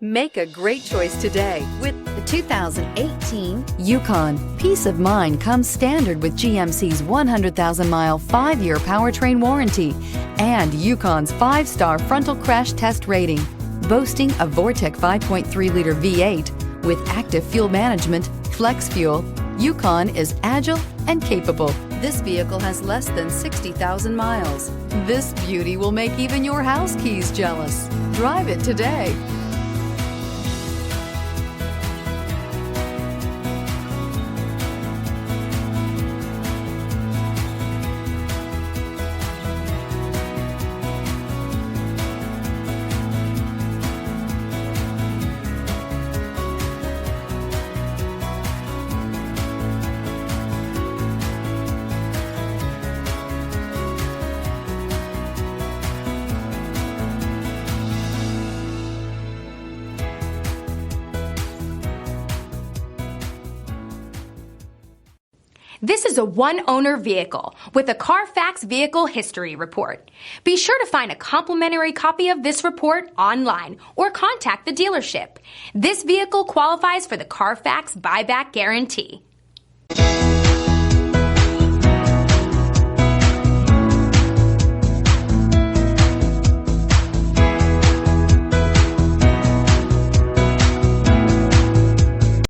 Make a great choice today with The 2018 Yukon. Peace of mind comes standard with GMC's 100,000-mile, 5-year powertrain warranty and Yukon's 5-star frontal crash test rating. Boasting a Vortec 5.3-liter V8 with active fuel management, flex fuel, Yukon is agile and capable. This vehicle has less than 60,000 miles. This beauty will make even your house keys jealous. Drive it today. This is a one-owner vehicle with a Carfax Vehicle History Report. Be sure to find a complimentary copy of this report online or contact the dealership. This vehicle qualifies for the Carfax Buyback Guarantee.